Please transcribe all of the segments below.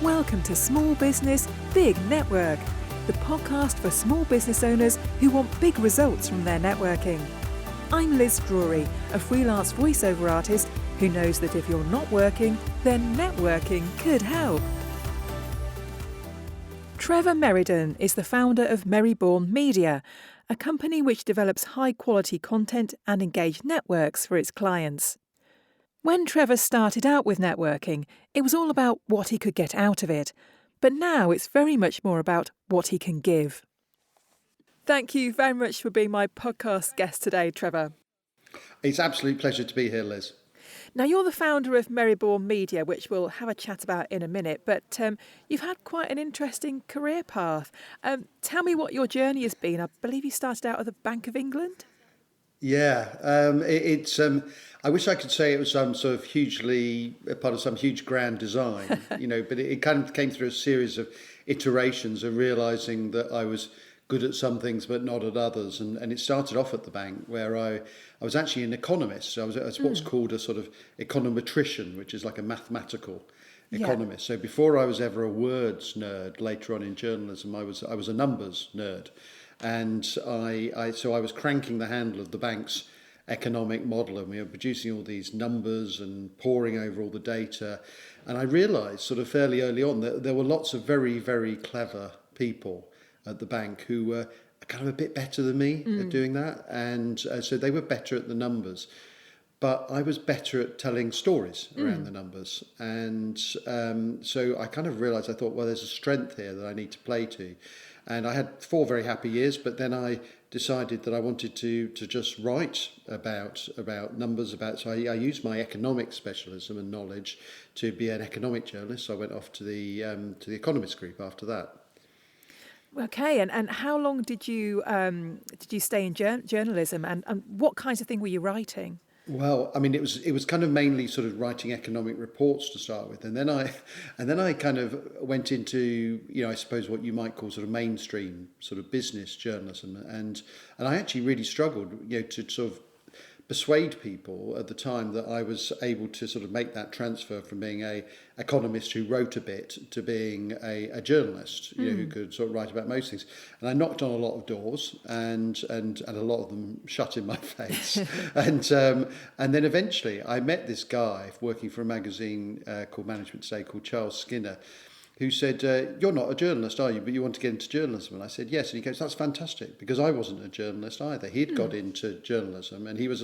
Welcome to Small Business, Big Network, the podcast for small business owners who want big results from their networking. I'm Liz Drury, a freelance voiceover artist who knows that if you're not working, then networking could help. Trevor Merriden is the founder of Merriborn Media, a company which develops high-quality content and engaged networks for its clients. When Trevor started out with networking, it was all about what he could get out of it, but now it's very much more about what he can give. Thank you very much for being my podcast guest today, Trevor. It's an absolute pleasure to be here, Liz. Now, you're the founder of Merriborn Media, which we'll have a chat about in a minute, but you've had quite an interesting career path. Tell me what your journey has been. I believe you started out at the Bank of England? Yeah, I wish I could say it was sort of hugely part of some huge grand design, but it kind of came through a series of iterations of realising that I was good at some things but not at others. And it started off at the bank where I was actually an economist. So I was what's called a sort of econometrician, which is like a mathematical economist. So before I was ever a words nerd, later on in journalism, I was a numbers nerd. And I was cranking the handle of the bank's economic model, and we were producing all these numbers and poring over all the data. And I realised sort of fairly early on that there were lots of very, very clever people at the bank who were kind of a bit better than me at doing that. And so they were better at the numbers. But I was better at telling stories around the numbers. And so I kind of realised, I thought, well, there's a strength here that I need to play to. And I had 4 very happy years, but then I decided that I wanted to just write about numbers. So I used my economic specialism and knowledge to be an economic journalist. So I went off to the Economist Group after that. Okay, and how long did you stay in journalism, and what kinds of thing were you writing? Well, I mean, it was kind of mainly sort of writing economic reports to start with, and then I kind of went into, I suppose what you might call sort of mainstream sort of business journalism, and I actually really struggled, to sort of persuade people at the time that I was able to sort of make that transfer from being a economist who wrote a bit to being a journalist, who could sort of write about most things. And I knocked on a lot of doors, and a lot of them shut in my face. and then eventually I met this guy working for a magazine called Management Today called Charles Skinner, who said, you're not a journalist, are you? But you want to get into journalism? And I said, yes. And he goes, that's fantastic, because I wasn't a journalist either. He'd got into journalism, and he was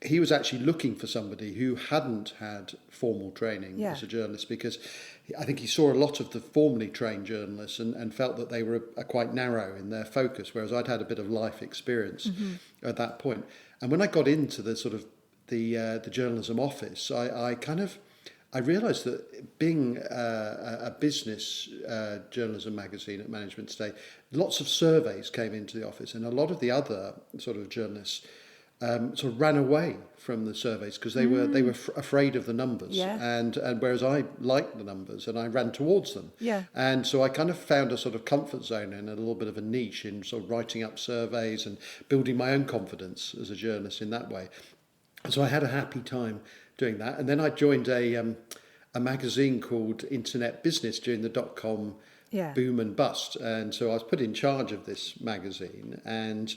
he was actually looking for somebody who hadn't had formal training as a journalist, because I think he saw a lot of the formally trained journalists and felt that they were quite narrow in their focus, whereas I'd had a bit of life experience at that point. And when I got into the sort of the journalism office, I realised that being a business journalism magazine at Management Today, lots of surveys came into the office, and a lot of the other sort of journalists sort of ran away from the surveys because they were afraid of the numbers, and whereas I liked the numbers and I ran towards them, and so I kind of found a sort of comfort zone and a little bit of a niche in sort of writing up surveys and building my own confidence as a journalist in that way. And so I had a happy time doing that, and then I joined a magazine called Internet Business during the dot-com boom and bust, and so I was put in charge of this magazine, and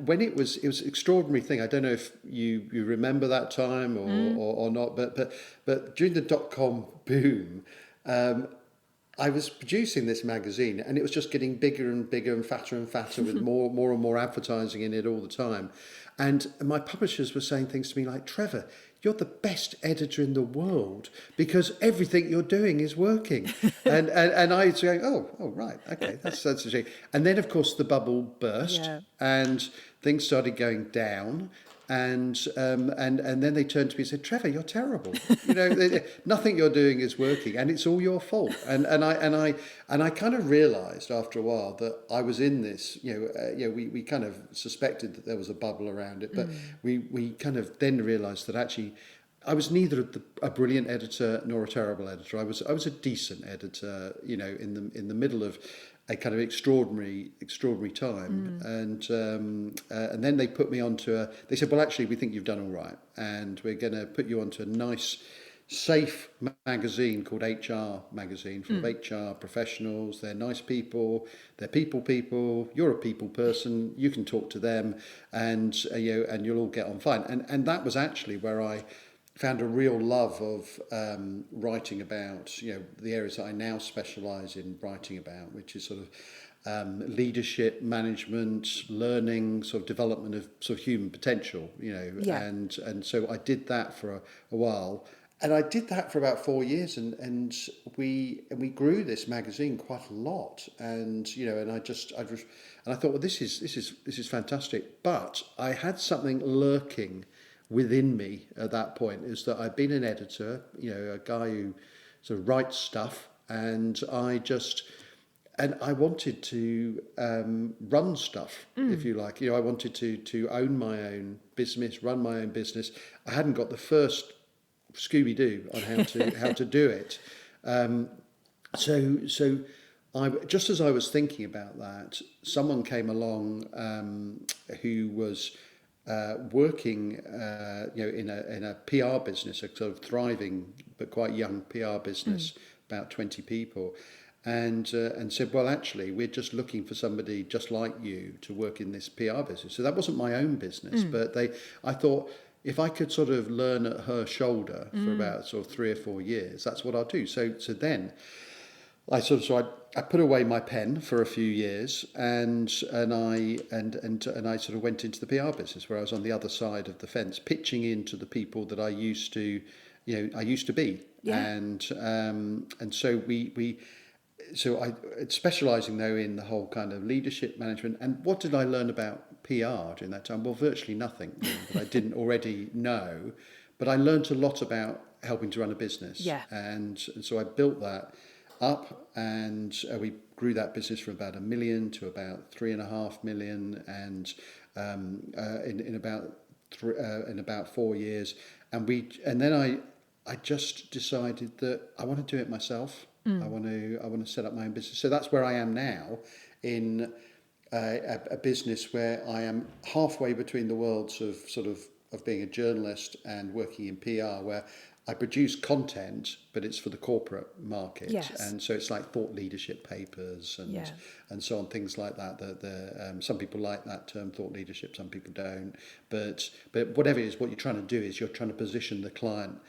when it was an extraordinary thing. I don't know if you remember that time or not, but during the dot-com boom, I was producing this magazine, and it was just getting bigger and bigger and fatter with more and more advertising in it all the time. And my publishers were saying things to me like, Trevor, you're the best editor in the world because everything you're doing is working. and I was going, oh, right, okay, that's a shame. And then, of course, the bubble burst and things started going down. And then they turned to me and said, Trevor, you're terrible. Nothing you're doing is working, and it's all your fault. And I kind of realised after a while that I was in this. We kind of suspected that there was a bubble around it, but we kind of then realised that actually I was neither a brilliant editor nor a terrible editor. I was a decent editor. In the middle of a kind of extraordinary time, and then they put me onto they said, well, actually, we think you've done all right, and we're going to put you onto a nice safe magazine called HR magazine, full of HR professionals. They're nice people. They're people. You're a people person. You can talk to them, and and you'll all get on fine. And that was actually where I found a real love of writing about the areas that I now specialise in writing about, which is sort of leadership, management, learning, sort of development of sort of human potential, Yeah. and so I did that for a while. And I did that for about 4 years, and we grew this magazine quite a lot, and and I thought, well, this is fantastic. But I had something lurking within me at that point, is that I'd been an editor, a guy who sort of writes stuff, and I wanted to run stuff, if you like. I wanted to own my own business, run my own business. I hadn't got the first Scooby-Doo on how to do it. So I, just as I was thinking about that, someone came along who was working, in a PR business, a sort of thriving but quite young PR business, about 20 people. And said, well, actually, we're just looking for somebody just like you to work in this PR business. So that wasn't my own business, but I thought, if I could sort of learn at her shoulder for about sort of 3 or 4 years, that's what I'll do. So then I I put away my pen for a few years, and I sort of went into the PR business, where I was on the other side of the fence, pitching into the people that I used to be. Yeah. And so I specialising though in the whole kind of leadership management. And what did I learn about PR during that time? Well, virtually nothing that I didn't already know, but I learned a lot about helping to run a business. Yeah. And so I built that up, and we grew that business from about 1 million to about 3.5 million, and in about 4 years, and then I just decided that I want to do it myself. I want to set up my own business. So that's where I am now, in a business where I am halfway between the worlds of of being a journalist and working in PR, where I produce content, but it's for the corporate market. Yes. And so it's like thought leadership papers and so on, things like that. Some people like that term, thought leadership, some people don't. But whatever it is, what you're trying to do is you're trying to position the client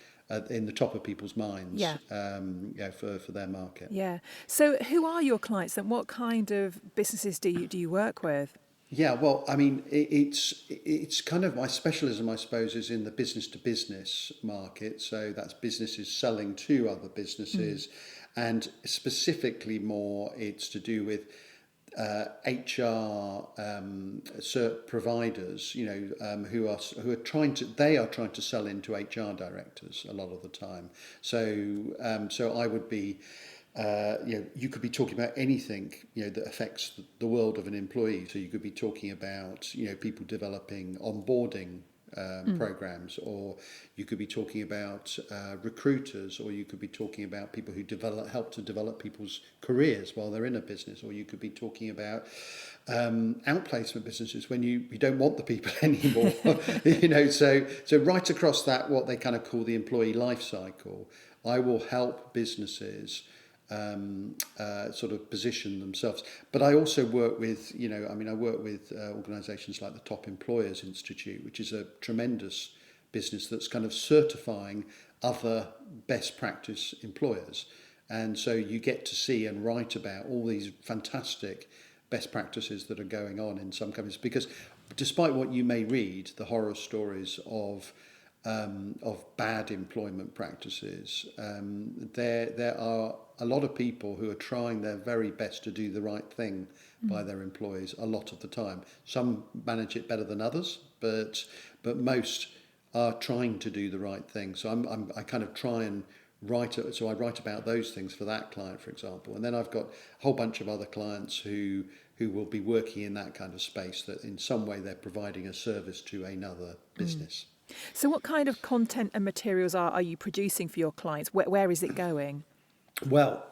in the top of people's minds, for their market. Yeah. So who are your clients and what kind of businesses do you work with? Yeah, well, I mean, it's kind of my specialism, I suppose, is in the business to business market. So that's businesses selling to other businesses, and specifically more, it's to do with HR providers, who are trying to sell into HR directors a lot of the time. So I would be. You could be talking about anything that affects the world of an employee. So you could be talking about people developing onboarding programs, or you could be talking about recruiters, or you could be talking about people who help to develop people's careers while they're in a business, or you could be talking about outplacement businesses when you don't want the people anymore. So right across that, what they kind of call the employee life cycle, I will help businesses sort of position themselves. But I also work with, I work with organisations like the Top Employers Institute, which is a tremendous business that's kind of certifying other best practice employers. And so you get to see and write about all these fantastic best practices that are going on in some companies, because despite what you may read, the horror stories of bad employment practices, there are a lot of people who are trying their very best to do the right thing by their employees a lot of the time. Some manage it better than others, but most are trying to do the right thing. So I kind of try and write about those things for that client, for example, and then I've got a whole bunch of other clients who will be working in that kind of space, that in some way they're providing a service to another business. So what kind of content and materials are you producing for your clients? Where is it going? Well,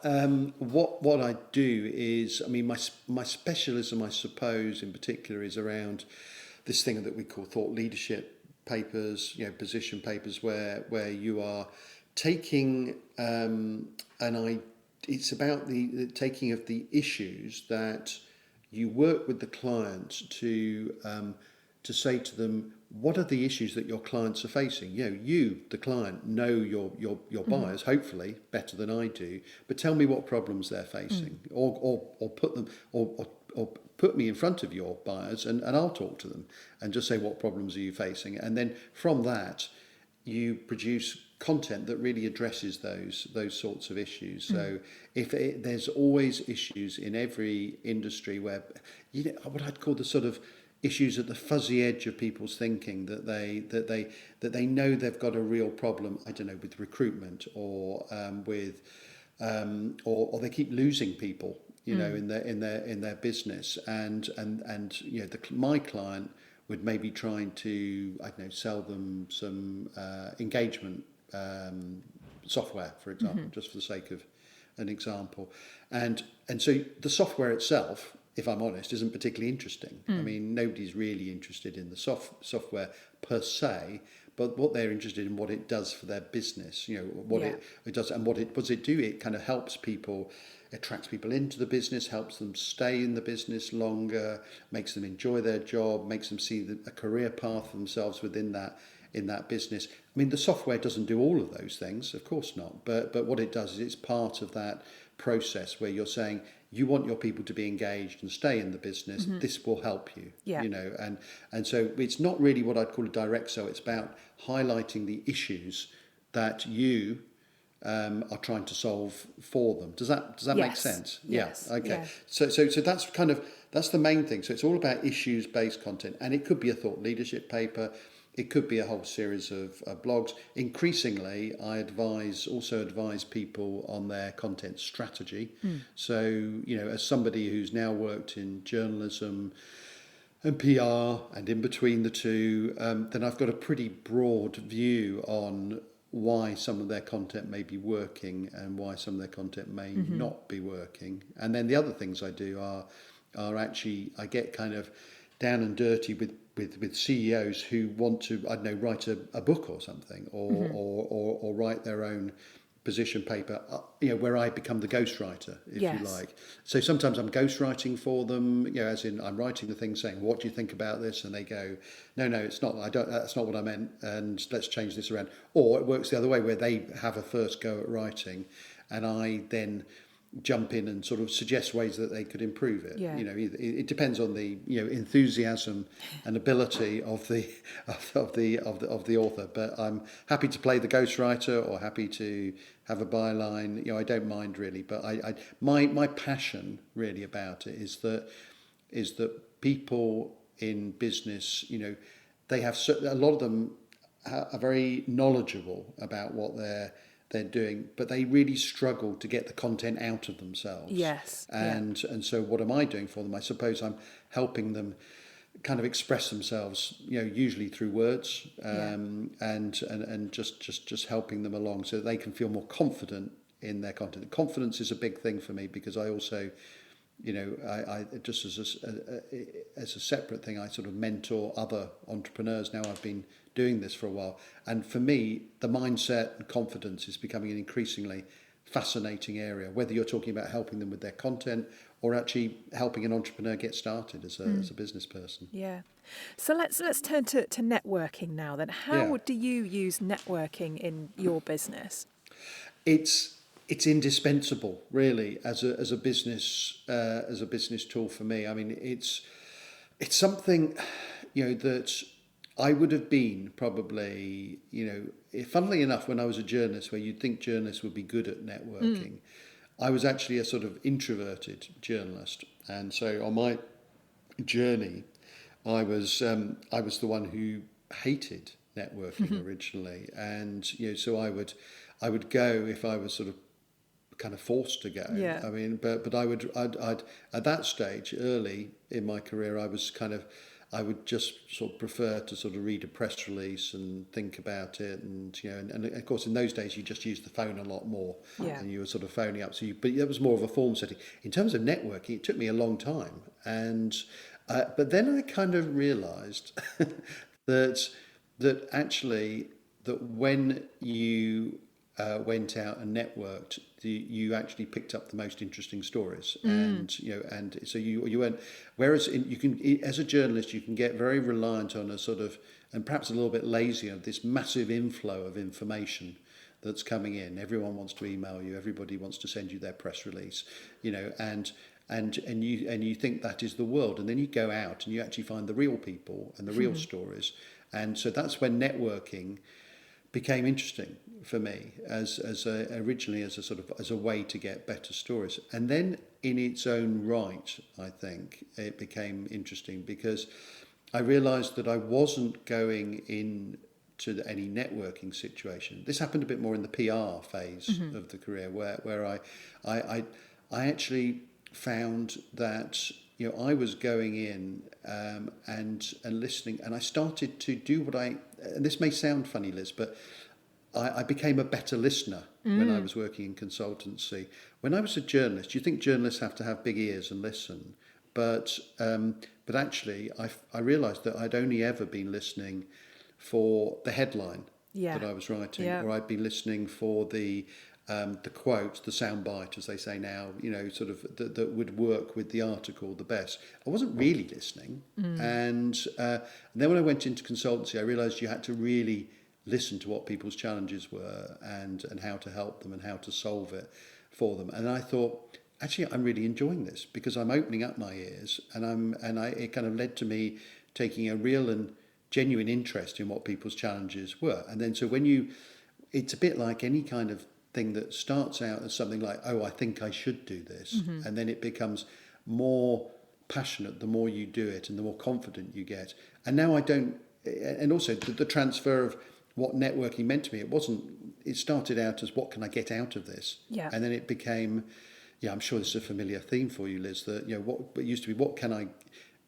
what I do is, my specialism, I suppose, in particular, is around this thing that we call thought leadership papers, position papers, where you are taking it's about the taking of the issues that you work with the client to say to them, what are the issues that your clients are facing? You, the client, know your buyers, hopefully better than I do, but tell me what problems they're facing, or put them or put me in front of your buyers, and I'll talk to them and just say, what problems are you facing? And then from that, you produce content that really addresses those sorts of issues. So there's always issues in every industry where, what I'd call the sort of issues at the fuzzy edge of people's thinking, that they know they've got a real problem, I don't know, with recruitment, or or they keep losing people, in their business, and my client would maybe trying to, I don't know, sell them some engagement software, for example, just for the sake of an example, and so the software itself, if I'm honest, isn't particularly interesting. I mean, nobody's really interested in the software per se, but what they're interested in, what it does for their business, what it does, and what does it do? It kind of helps people, attracts people into the business, helps them stay in the business longer, makes them enjoy their job, makes them see a career path for themselves within that business. I mean, the software doesn't do all of those things, of course not, but what it does is it's part of that process where you're saying you want your people to be engaged and stay in the business. This will help you, and so it's not really what I'd call a direct sell. It's about highlighting the issues that you are trying to solve for them. Does that make sense? Yes. Yeah. Okay. Yeah. So that's the main thing. So it's all about issues-based content, and it could be a thought leadership paper. It could be a whole series of blogs. Increasingly, I also advise people on their content strategy. So, as somebody who's now worked in journalism and PR and in between the two, then I've got a pretty broad view on why some of their content may be working and why some of their content may not be working. And then the other things I do are actually, I get kind of down and dirty with CEOs who want to, I don't know, write a book or something, or write their own position paper, where I become the ghostwriter, if you like. So sometimes I'm ghostwriting for them, as in I'm writing the thing saying, what do you think about this? And they go, no, it's not, that's not what I meant, and let's change this around. Or it works the other way, where they have a first go at writing, and I then jump in and sort of suggest ways that they could improve it. It depends on the enthusiasm and ability of the author. But I'm happy to play the ghostwriter, or happy to have a byline. I don't mind really. But my passion really about it is that people in business, they have a lot of them are very knowledgeable about what they're doing, but they really struggle to get the content out of themselves. And so what am I doing for them? I suppose I'm helping them kind of express themselves, usually through words, and just helping them along so that they can feel more confident in their content. Confidence is a big thing for me, because I also, I just as a separate thing, I sort of mentor other entrepreneurs. Now I've been doing this for a while, and for me, the mindset and confidence is becoming an increasingly fascinating area, whether you're talking about helping them with their content or actually helping an entrepreneur get started as a business person. So let's turn to networking now then. How do you use networking in your business? It's indispensable, really, as a business tool for me. I mean, it's something that I would have been probably, funnily enough, when I was a journalist, where you'd think journalists would be good at networking, I was actually a sort of introverted journalist, and so on my journey, I was the one who hated networking originally, and so I would go if I was sort of kind of forced to go. I mean, but I'd at that stage early in my career, I would just sort of prefer to sort of read a press release and think about it, and and of course in those days you just used the phone a lot more, and you were sort of phoning up. But that was more of a form setting. In terms of networking, it took me a long time, and but then I kind of realised that actually that when you went out and networked, you actually picked up the most interesting stories, and so you weren't. Whereas you can, as a journalist, you can get very reliant on a sort of, and perhaps a little bit lazy, of this massive inflow of information that's coming in. Everyone wants to email you. Everybody wants to send you their press release, and you think that is the world, and then you go out and you actually find the real people and the real stories, and so that's when networking became interesting for me originally as a sort of as a way to get better stories. And then in its own right, I think it became interesting because I realised that I wasn't going in to any networking situation. This happened a bit more in the PR phase of the career, where I actually found that I was going in and listening, and I started to do what and this may sound funny, Liz, but I became a better listener when I was working in consultancy. When I was a journalist, you think journalists have to have big ears and listen, but actually I realised that I'd only ever been listening for the headline that I was writing, or I'd been listening for the quote, the soundbite, as they say now, sort of that would work with the article the best. I wasn't really listening. And then when I went into consultancy, I realised you had to really listen to what people's challenges were and how to help them and how to solve it for them. And I thought, actually, I'm really enjoying this because I'm opening up my ears, and it kind of led to me taking a real and genuine interest in what people's challenges were. And then so it's a bit like any kind of thing that starts out as something like, oh, I think I should do this, and then it becomes more passionate the more you do it and the more confident you get. And now I don't, and also the transfer of what networking meant to me, it started out as what can I get out of this, and then it became, I'm sure this is a familiar theme for you, Liz, that what it used to be, what can I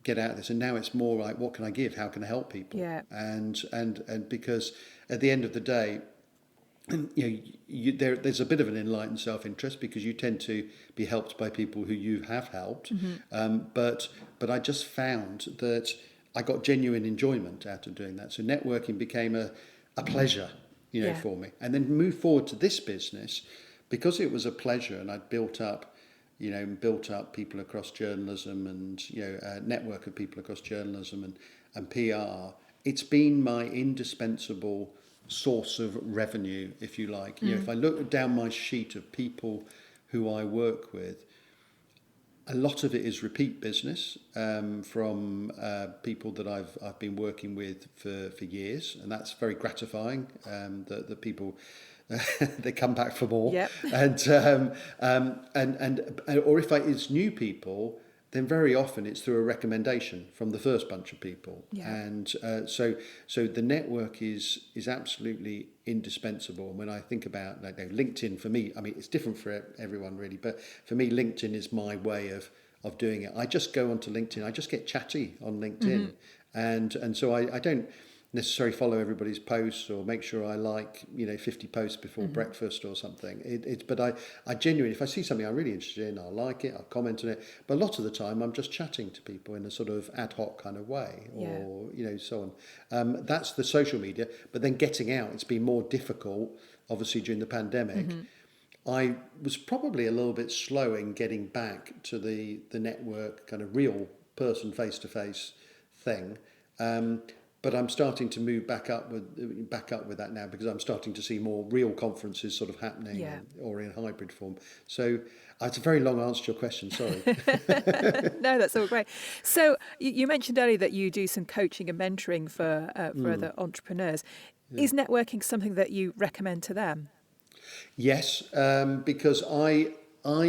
get out of this, and now it's more like, what can I give, how can I help people, and because at the end of the day, there's a bit of an enlightened self-interest because you tend to be helped by people who you have helped, but I just found that I got genuine enjoyment out of doing that. So networking became a pleasure, for me. And then move forward to this business, because it was a pleasure, and I'd built up people across journalism and a network of people across journalism and PR. It's been my indispensable source of revenue, if you like. If I look down my sheet of people who I work with, a lot of it is repeat business from people that I've been working with for years, and that's very gratifying. That people they come back for more. And or if it's new people, then very often it's through a recommendation from the first bunch of people. And so the network is absolutely indispensable. And when I think about LinkedIn, for me, I mean, it's different for everyone really, but for me, LinkedIn is my way of doing it. I just go onto LinkedIn, I just get chatty on LinkedIn. And so I don't necessarily follow everybody's posts or make sure I like 50 posts before breakfast or something. But I genuinely, if I see something I'm really interested in, I'll like it, I'll comment on it. But a lot of the time I'm just chatting to people in a sort of ad hoc kind of way, or so on. That's the social media. But then getting out, it's been more difficult, obviously during the pandemic. I was probably a little bit slow in getting back to the network kind of real person face-to-face thing. But I'm starting to move back up with that now, because I'm starting to see more real conferences sort of happening, or in hybrid form. So it's a very long answer to your question. Sorry. No, that's all great. So you mentioned earlier that you do some coaching and mentoring for other entrepreneurs. Is networking something that you recommend to them? Yes, because I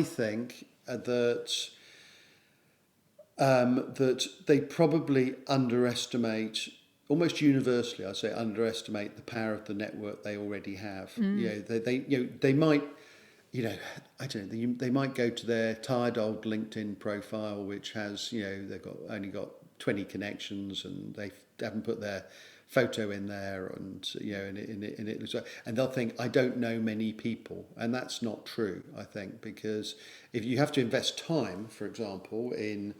think that they probably underestimate. Almost universally, I say, underestimate the power of the network they already have. They might, I don't know. They might go to their tired old LinkedIn profile, which has, they've only got 20 connections, and they haven't put their photo in there, and and it looks like, and they'll think, I don't know many people, and that's not true. I think, because if you have to invest time, for example, in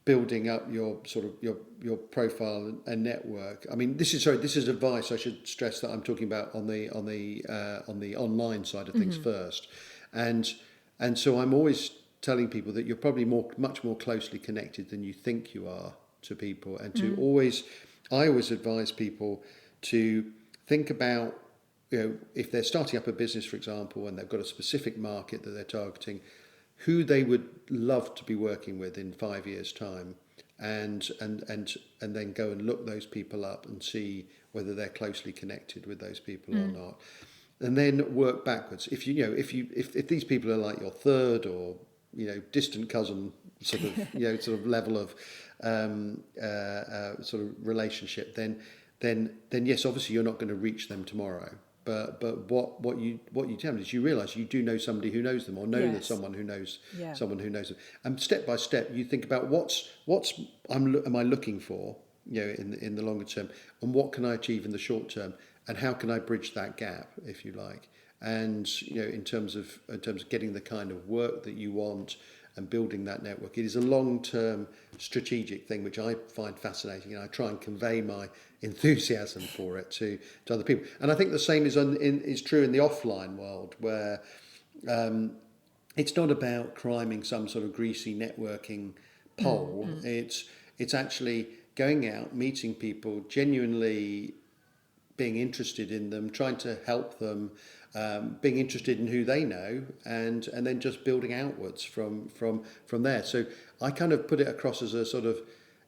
building up your sort of your profile and network. I mean, this is advice. I should stress that I'm talking about on the online side of things first, and so I'm always telling people that you're probably much more closely connected than you think you are to people, and to I always advise people to think about, if they're starting up a business, for example, and they've got a specific market that they're targeting, who they would love to be working with in 5 years' time, and then go and look those people up and see whether they're closely connected with those people or not, and then work backwards. If if these people are like your third or distant cousin sort of sort of level of sort of relationship, then yes, obviously you're not going to reach them tomorrow. But what you tell them is you realise you do know somebody who knows them, or know that someone who knows someone who knows them. And step by step, you think about what am I looking for, in the longer term, and what can I achieve in the short term, and how can I bridge that gap, if you like. And in terms of getting the kind of work that you want and building that network, it is a long-term strategic thing which I find fascinating, and I try and convey my enthusiasm for it to other people. And I think the same is true in the offline world, where it's not about climbing some sort of greasy networking pole. It's actually going out, meeting people, genuinely being interested in them, trying to help them, being interested in who they know, and then just building outwards from there. So I kind of put it across as a sort of,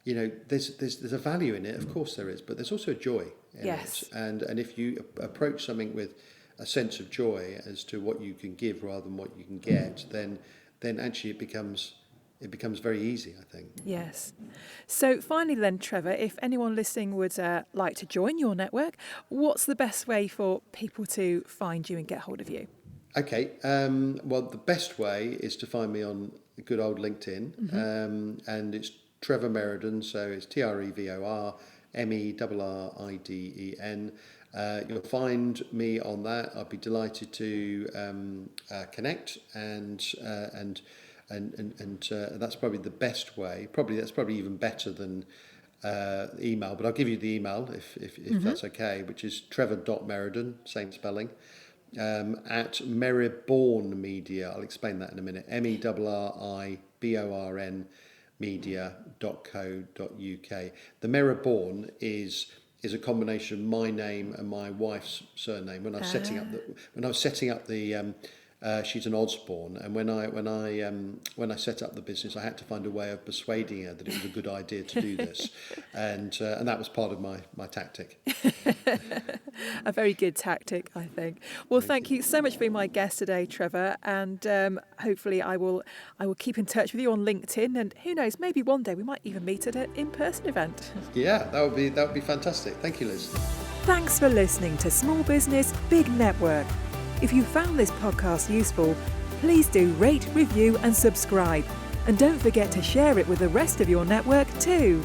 there's a value in it, of course there is, but there's also a joy in it. And if you approach something with a sense of joy as to what you can give rather than what you can get, then actually it becomes very easy, I think. Yes. So finally then, Trevor, if anyone listening would like to join your network, what's the best way for people to find you and get hold of you? Okay. Well, the best way is to find me on good old LinkedIn. And it's Trevor Merriden, so it's TREVOR MERRIDEN. You'll find me on that. I'd be delighted to connect, and that's probably the best way. That's probably even better than email, but I'll give you the email if that's okay, which is trevor.merriden, same spelling, at Merriborn Media. I'll explain that in a minute. MERRIBORN media.co.uk. The Merriborn is a combination of my name and my wife's surname. When I was setting up the she's an Osborne, and when I set up the business, I had to find a way of persuading her that it was a good idea to do this, and that was part of my tactic. A very good tactic, I think. Well, thank you so much for being my guest today, Trevor, and hopefully I will keep in touch with you on LinkedIn, and who knows, maybe one day we might even meet at an in-person event. Yeah, that would be fantastic. Thank you, Liz. Thanks for listening to Small Business, Big Network. If you found this podcast useful, please do rate, review and subscribe. And don't forget to share it with the rest of your network too.